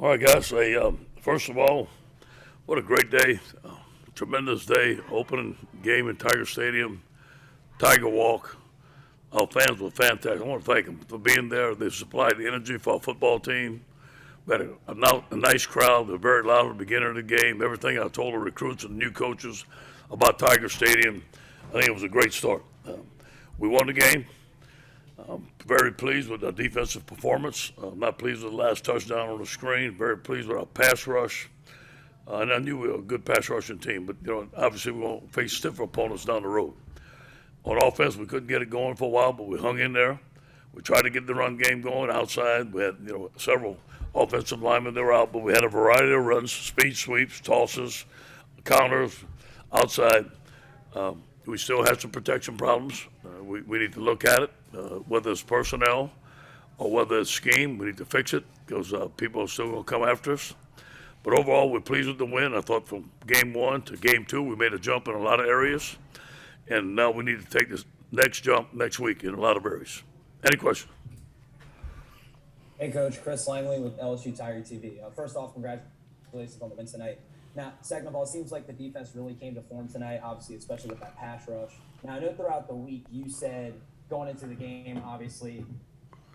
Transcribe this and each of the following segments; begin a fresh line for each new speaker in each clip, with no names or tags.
All right, guys. First of all, what a great day. Tremendous day. Opening game in Tiger Stadium, Tiger Walk. Our fans were fantastic. I want to thank them for being there. They supplied the energy for our football team. We had a nice crowd. They were very loud at the beginning of the game. Everything I told the recruits and new coaches about Tiger Stadium, I think it was a great start. We won the game. Very pleased with our defensive performance. Not pleased with the last touchdown on the screen. Very pleased with our pass rush. And I knew we were a good pass rushing team, but obviously we won't face stiffer opponents down the road. On offense, we couldn't get it going for a while, but we hung in there. We tried to get the run game going outside. We had several offensive linemen that were out, but we had a variety of runs: speed sweeps, tosses, counters, outside. We still had some protection problems. We need to look at it, whether it's personnel or whether it's scheme. We need to fix it because people are still going to come after us. But overall, we're pleased with the win. I thought from game one to game two, we made a jump in a lot of areas. And now we need to take this next jump next week in a lot of areas. Any questions?
Hey, Coach. Chris Langley with LSU Tiger TV. First off, congratulations on the win tonight. Now, second of all, it seems like the defense really came to form tonight, obviously, especially with that pass rush. Now, I know throughout the week you said going into the game, obviously,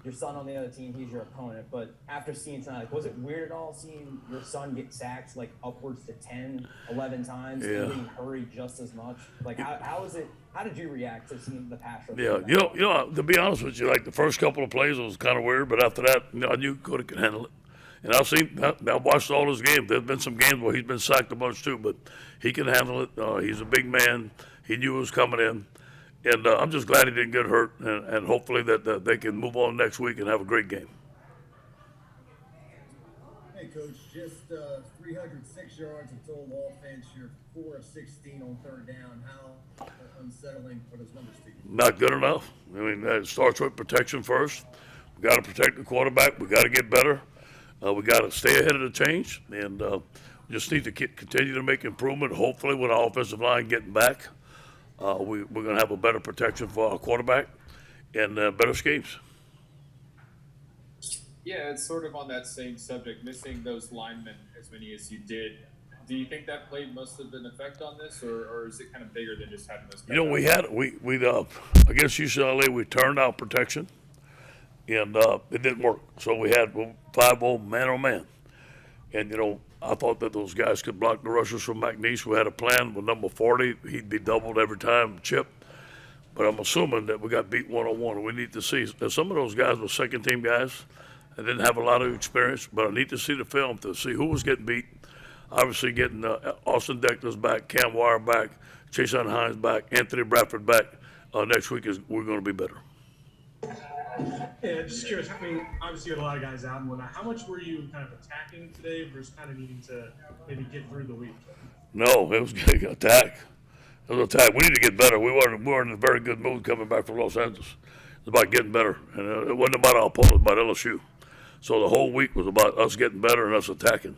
your son on the other team, he's your opponent. But after seeing tonight, was it weird at all seeing your son get sacked like upwards to 10, 11 times, and being hurried just as much? Like, how was it? How did you react to seeing the pass rush?
Yeah, to be honest with you, like the first couple of plays, it was kind of weird. But after that, I knew Cody could handle it. And I've watched all his games. There's been some games where he's been sacked a bunch too, but he can handle it. He's a big man. He knew it was coming in. And I'm just glad he didn't get hurt, and hopefully that they can move on next week and have a great game.
Hey, Coach, just 306 yards of total offense. You're 4 of 16 on third down. How unsettling are those numbers to you?
Not good enough. I mean, it starts with protection first. We got to protect the quarterback. We got to get better. We got to stay ahead of the change, and we just need to continue to make improvement. Hopefully, with our offensive line getting back, we're going to have a better protection for our quarterback and better schemes.
Yeah, it's sort of on that same subject, missing those linemen as many as you did. Do you think that played most of an effect on this, or is it kind of bigger than just having those guys?
We against UCLA, we turned out protection, and it didn't work. So we had 5-0 man-on-man. And, I thought that those guys could block the rushers from McNeese. We had a plan with number 40. He'd be doubled every time, Chip. But I'm assuming that we got beat one-on-one. We need to see. Some of those guys were second-team guys. They didn't have a lot of experience, but I need to see the film to see who was getting beat. Obviously getting Austin Deckler's back, Cam Wire back, Chason Hines back, Anthony Bradford back. Next week we're going to be better.
Yeah, just curious. I mean, obviously you had a lot of guys out and whatnot. How much were you kind of attacking today versus kind of needing to maybe get through the week?
No, it was an attack. It was an attack. We need to get better. We weren't in a very good mood coming back from Los Angeles. It's about getting better, and it wasn't about our opponent, about LSU. So the whole week was about us getting better and us attacking.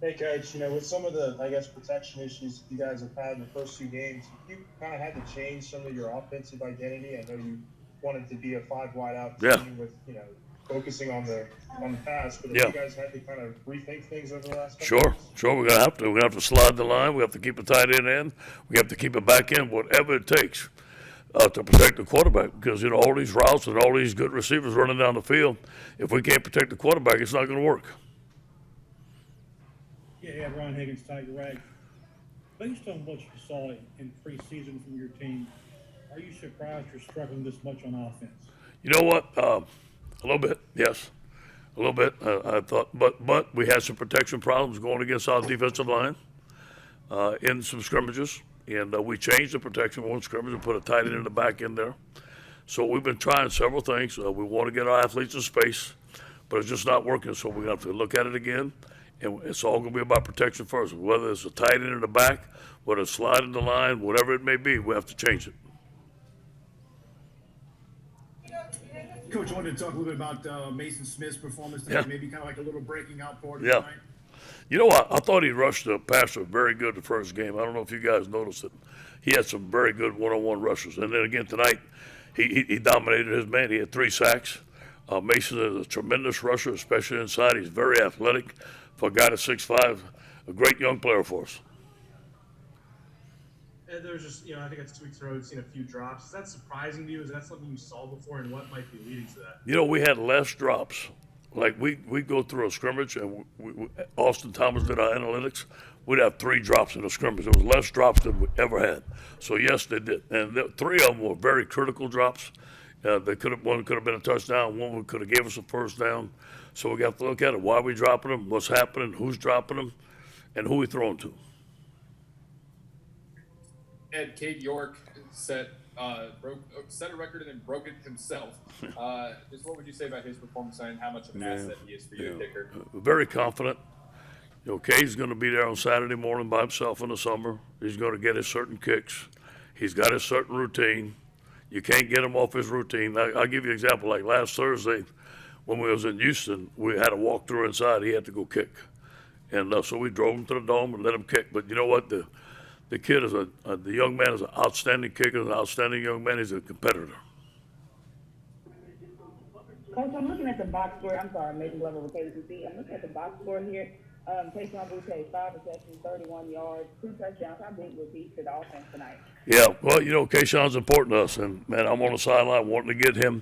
Hey, Coach, with some of the, protection issues you guys have had in the first two games, you kind of had to change some of your offensive identity. I know you wanted to be a 5-wide-out team with, focusing on the pass, but you guys had to kind of rethink things over the last couple
Sure. We're going to have to. We're going to have to slide the line. We have to keep a tight end in. We have to keep it back in, whatever it takes to protect the quarterback because, all these routes and all these good receivers running down the field, if we can't protect the quarterback, it's not going to work.
Yeah, Ron Higgins, Tiger Rag. Based on what you saw in preseason from your team, are you surprised you're struggling this much on offense?
You know what? A little bit, yes. A little bit. I thought, but we had some protection problems going against our defensive line in some scrimmages, and we changed the protection one scrimmage and put a tight end in the back in there. So we've been trying several things. We want to get our athletes in space, but it's just not working. So we're going to have to look at it again. And it's all going to be about protection first. Whether it's a tight end in the back, whether it's sliding the line, whatever it may be, we have to change it.
Coach, I wanted to talk a little bit about Mason Smith's performance today. Maybe kind of like a little breaking out part of the night.
You know what? I thought he rushed the passer very good the first game. I don't know if you guys noticed it. He had some very good one-on-one rushes. And then again tonight, he dominated his man. He had 3 sacks. Mason is a tremendous rusher, especially inside. He's very athletic for a guy that's 6'5", a great young player for us.
And there's just, I think it's 2 weeks in a row we've seen a few drops. Is that surprising to you? Is that something you saw before, and what might be leading to that?
We had less drops. Like we go through a scrimmage, and Austin Thomas did our analytics. We'd have 3 drops in a scrimmage. It was less drops than we ever had. So yes, they did, and 3 of them were very critical drops. One could have been a touchdown. One could have gave us a first down. So we got to look at it. Why are we dropping them? What's happening? Who's dropping them? And who we throwing to?
Ed, Cade York set a record and then broke it himself. Just what would you say about his performance and how much of an asset he is for you, kicker?
Very confident. Cade's going to be there on Saturday morning by himself in the summer. He's going to get his certain kicks. He's got his certain routine. You can't get him off his routine. I'll give you an example. Like last Thursday, when we was in Houston, we had a walkthrough inside. He had to go kick. And so we drove him to the dome and let him kick. But you know what? The kid is the young man is an outstanding kicker, an outstanding young man. He's a competitor.
Coach, I'm looking at the box score. I'm sorry, amazing level with KCC. I'm looking at the box score here. Tayshaun Boutte, 5 receptions, 31 yards, 2 touchdowns. How big was he to the offense tonight? Yeah, well, Kayshawn's important to us, and man, I'm on the sideline wanting to get him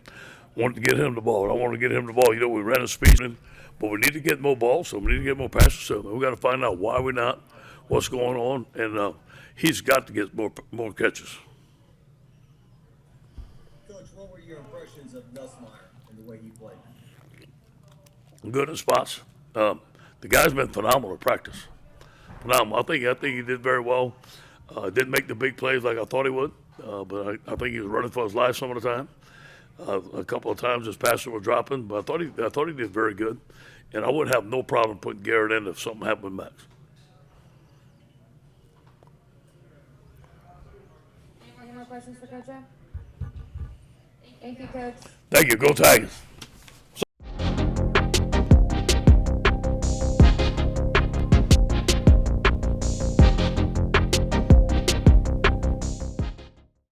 the ball. I want to get him the ball. We ran a speed, but we need to get more balls, so we need to get more passes to him. We got to find out why we're not, what's going on, and he's got to get more catches.
Coach, what were your impressions of Nussmeier and the way he played?
Good in spots. The guy's been phenomenal at practice. Phenomenal. I think he did very well. Didn't make the big plays like I thought he would, but I think he was running for his life some of the time. A couple of times his passes were dropping, but I thought he did very good, and I would have no problem putting Garrett in if something happened with Max.
Any more questions for Coach? Thank you, Coach.
Thank you. Go Tigers.